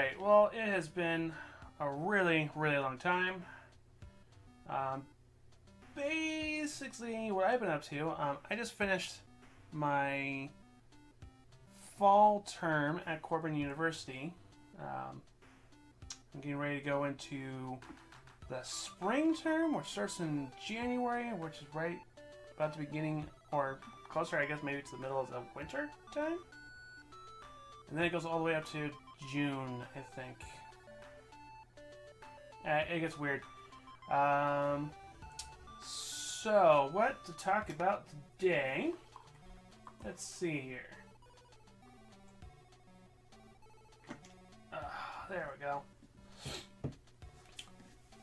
Alright, well, it has been a really, really long time. Um, Basically, what I've been up to, I just finished my fall term at Corbin University. I'm getting ready to go into the spring term, which starts in January, which is right about the beginning, or closer, I guess, maybe to the middle of the winter time. And then it goes all the way up to June, I think. It gets weird. So, what to talk about today? Let's see here. There we go.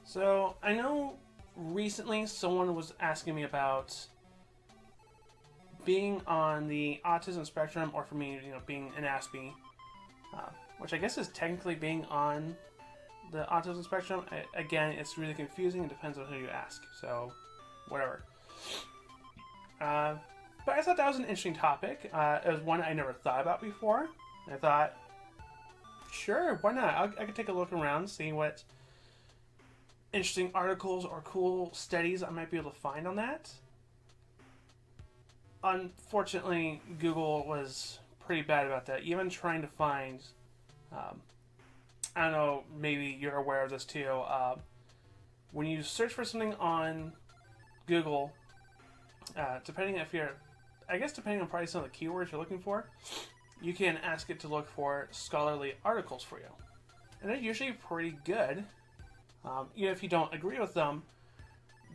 So, I know recently someone was asking me about being on the autism spectrum, or for me, being an aspie, which I guess is technically being on the autism spectrum. Again, it's really confusing. It depends on who you ask. So, whatever. But I thought that was an interesting topic. It was one I never thought about before. I thought, sure, why not? I could take a look around, see what interesting articles or cool studies I might be able to find on that. Unfortunately, Google was pretty bad about that. Even trying to find, I don't know, maybe you're aware of this too. When you search for something on Google, depending on probably some of the keywords you're looking for, you can ask it to look for scholarly articles for you. And they're usually pretty good. Even if you don't agree with them,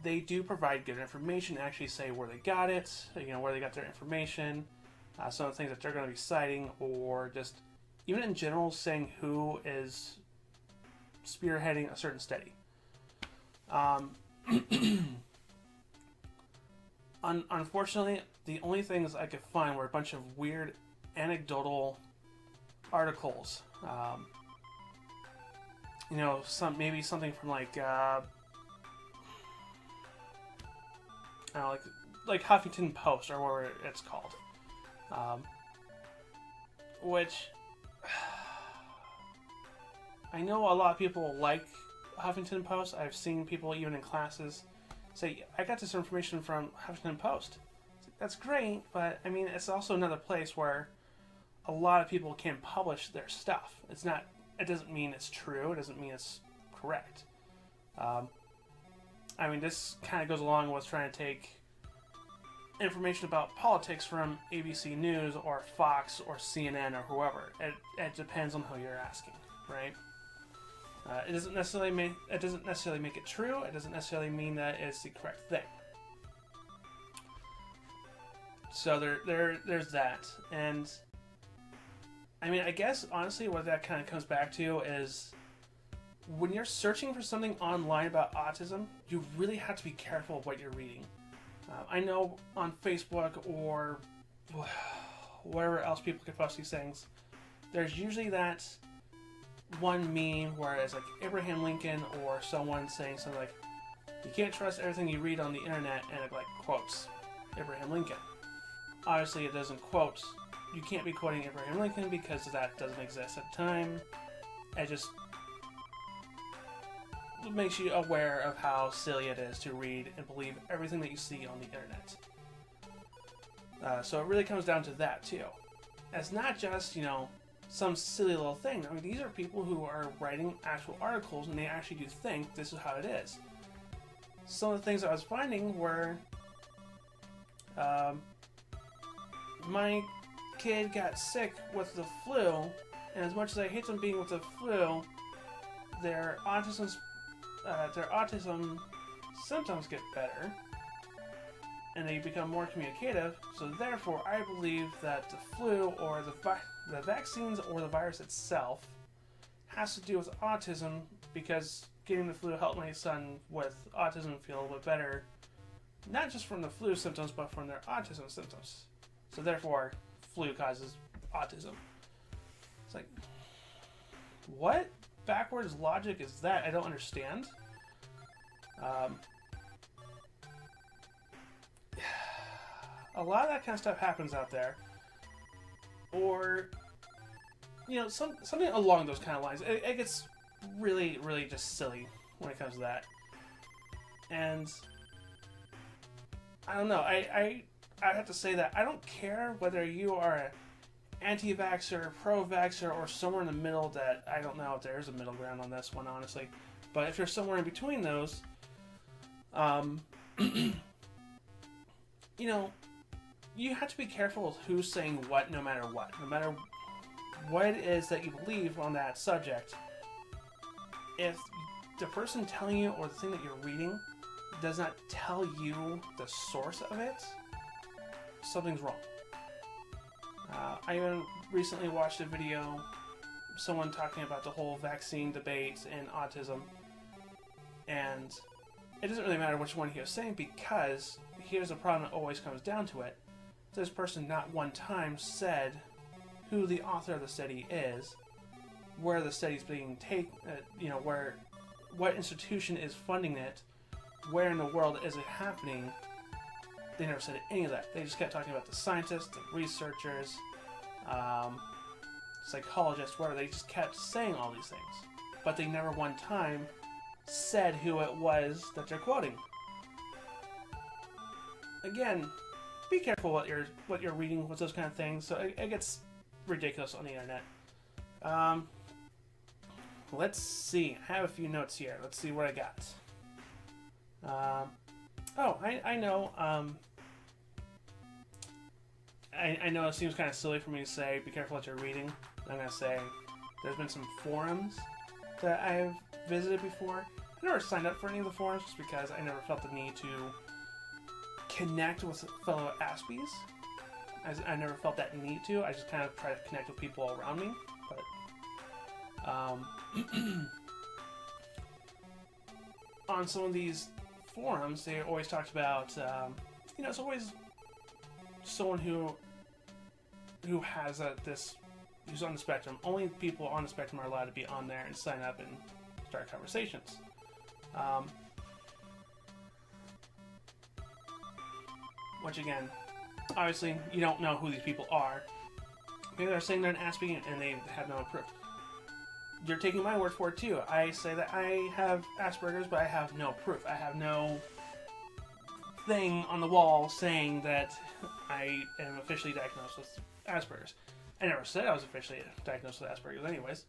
they do provide good information, actually say where they got it, where they got their information, some of the things that they're going to be citing, or just even in general saying who is spearheading a certain study. Unfortunately, the only things I could find were a bunch of weird anecdotal articles. Maybe something from like like Huffington Post or whatever it's called, which I know a lot of people like Huffington Post. I've seen people even in classes say, I got this information from Huffington Post. That's great, but I mean, it's also another place where a lot of people can publish their stuff. It doesn't mean it's true. It doesn't mean it's correct. This kind of goes along with trying to take information about politics from ABC News or Fox or CNN or whoever. It depends on who you're asking, right? It doesn't necessarily make it true. It doesn't necessarily mean that it's the correct thing. So there's that. And I guess honestly what that kind of comes back to is when you're searching for something online about autism, you really have to be careful of what you're reading. I know on Facebook or wherever else people can post these things, there's usually that one meme where it's like Abraham Lincoln or someone saying something like, you can't trust everything you read on the internet, and it quotes Abraham Lincoln. Obviously it doesn't quote, you can't be quoting Abraham Lincoln because that doesn't exist at the time. It just makes you aware of how silly it is to read and believe everything that you see on the internet. So it really comes down to that too. It's not just, some silly little thing. These are people who are writing actual articles and they actually do think this is how it is. Some of the things I was finding were, my kid got sick with the flu, and as much as I hate them being with the flu, their autism symptoms get better, and they become more communicative. So therefore, I believe that the flu or the vaccines or the virus itself has to do with autism, because getting the flu helped my son with autism feel a little bit better, not just from the flu symptoms, but from their autism symptoms. So therefore, flu causes autism. It's like, what backwards logic is that? I don't understand. A lot of that kind of stuff happens out there. Or something along those kind of lines. It gets really, really just silly when it comes to that. And I don't know. I have to say that I don't care whether you are an anti-vaxxer, pro-vaxxer, or somewhere in the middle. That I don't know if there's a middle ground on this one, honestly. But if you're somewhere in between those, you have to be careful of who's saying what, no matter what. No matter what it is that you believe on that subject, if the person telling you or the thing that you're reading does not tell you the source of it, something's wrong. I even recently watched a video, someone talking about the whole vaccine debate and autism, and it doesn't really matter which one he was saying, because here's the problem that always comes down to it. This person not one time said who the author of the study is, where the study's being taken, what institution is funding it, where in the world is it happening. They never said any of that. They just kept talking about the scientists, the researchers, psychologists, whatever. They just kept saying all these things. But they never one time said who it was that they're quoting. Again, be careful what you're reading with those kind of things. So it gets ridiculous on the internet. Let's see. I have a few notes here. Let's see what I got. I know. I know it seems kind of silly for me to say, be careful what you're reading. I'm going to say there's been some forums that I've visited before. I never signed up for any of the forums just because I never felt the need to connect with fellow aspies. I never felt that need to. I just kind of try to connect with people around me. But on some of these forums, they always talked about, it's always someone who has who's on the spectrum. Only people on the spectrum are allowed to be on there and sign up and start conversations. Which again, obviously, you don't know who these people are. Maybe they're saying they're an aspie and they have no proof. You're taking my word for it too. I say that I have Asperger's, but I have no proof. I have no thing on the wall saying that I am officially diagnosed with Asperger's. I never said I was officially diagnosed with Asperger's anyways.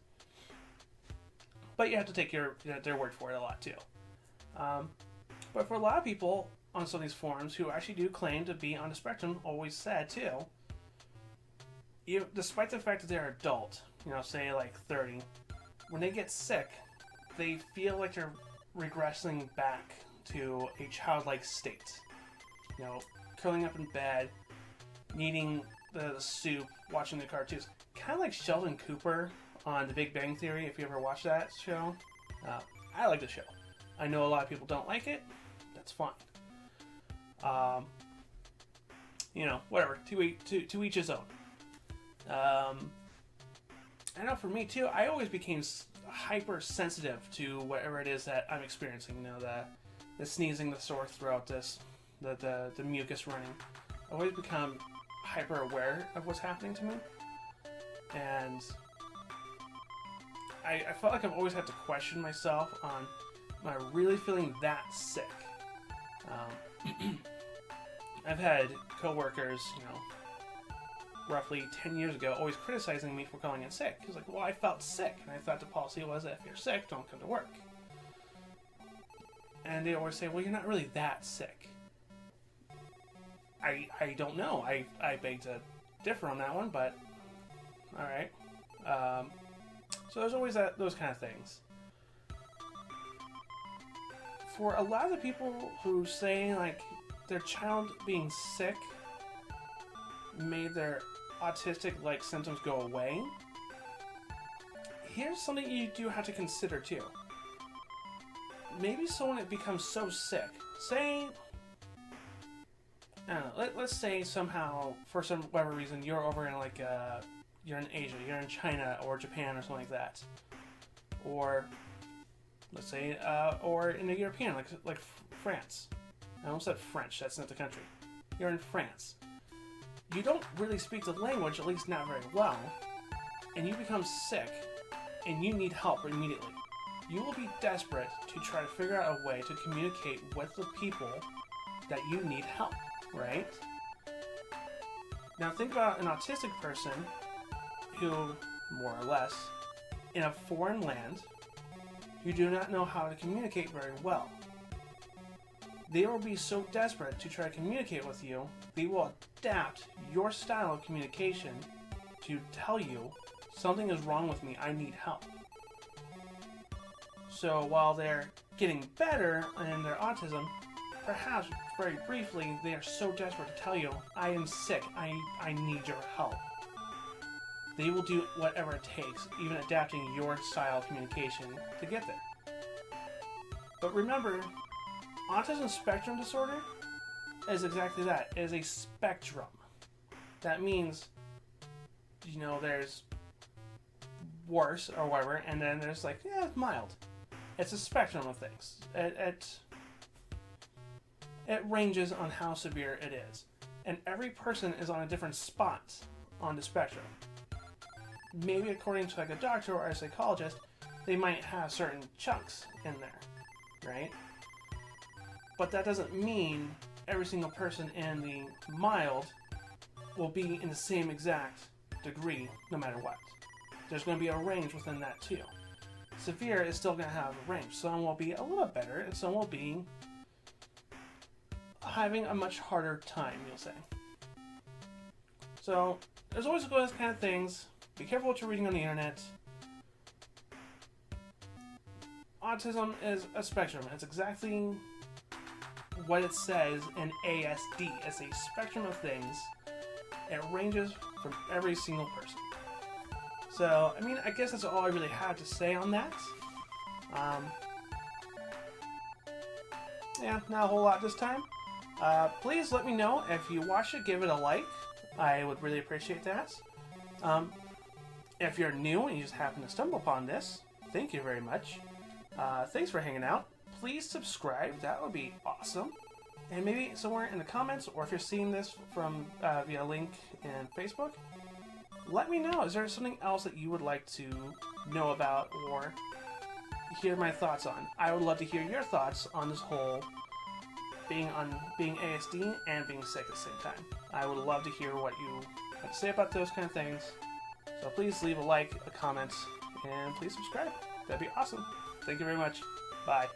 But you have to take their word for it a lot too. But for a lot of people on some of these forums who actually do claim to be on the spectrum, always said too, despite the fact that they're adult, say like 30, when they get sick, they feel like they're regressing back to a childlike state. Curling up in bed, eating the soup, watching the cartoons. Kind of like Sheldon Cooper on The Big Bang Theory, if you ever watched that show. I like the show. I know a lot of people don't like it. That's fine. Whatever. To each his own. I know for me too, I always became hypersensitive to whatever it is that I'm experiencing. The sneezing, the sore throat, the mucus running. I always become hyper aware of what's happening to me, and I felt like I've always had to question myself on, am I really feeling that sick? I've had coworkers, roughly 10 years ago, always criticizing me for calling in sick. He was like, well, I felt sick, and I thought the policy was that if you're sick, don't come to work. And they always say, well, you're not really that sick. I don't know. I beg to differ on that one, but alright. So there's always those kind of things. For a lot of the people who say, like, their child being sick made their autistic-like symptoms go away, here's something you do have to consider, too. Maybe someone that becomes so sick, say, I don't know, let's say somehow, for some whatever reason, you're over in, like, you're in Asia, you're in China or Japan or something like that. Or, let's say, or in a European, like France. I almost said French, that's not the country. You're in France. You don't really speak the language, at least not very well. and you become sick and you need help immediately, you will be desperate to try to figure out a way to communicate with the people that you need help, right? Now think about an autistic person who, more or less, in a foreign land, who do not know how to communicate very well. They will be so desperate to try to communicate with you, they will adapt your style of communication to tell you, something is wrong with me, I need help. So while they're getting better in their autism, perhaps very briefly, they are so desperate to tell you, I am sick, I need your help. They will do whatever it takes, even adapting your style of communication to get there. But remember, autism spectrum disorder is exactly that. It is a spectrum. That means, there's worse or whatever, and then there's mild. It's a spectrum of things. It ranges on how severe it is. And every person is on a different spot on the spectrum. Maybe according to a doctor or a psychologist, they might have certain chunks in there, right? But that doesn't mean every single person in the mild will be in the same exact degree no matter what. There's going to be a range within that too. Severe is still going to have a range. Some will be a little better and some will be having a much harder time, you'll say. So there's always those kind of things. Be careful what you're reading on the internet. Autism is a spectrum. It's exactly what it says in ASD. It's a spectrum of things. It ranges from every single person. So, I guess that's all I really had to say on that. Not a whole lot this time. Please let me know if you watch it, give it a like. I would really appreciate that. If you're new and you just happen to stumble upon this, thank you very much. Thanks for hanging out. Please subscribe, that would be awesome. And maybe somewhere in the comments, or if you're seeing this from via link in Facebook, let me know. Is there something else that you would like to know about or hear my thoughts on? I would love to hear your thoughts on this whole being ASD and being sick at the same time. I would love to hear what you have to say about those kind of things. So please leave a like, a comment, and please subscribe. That'd be awesome. Thank you very much. Bye.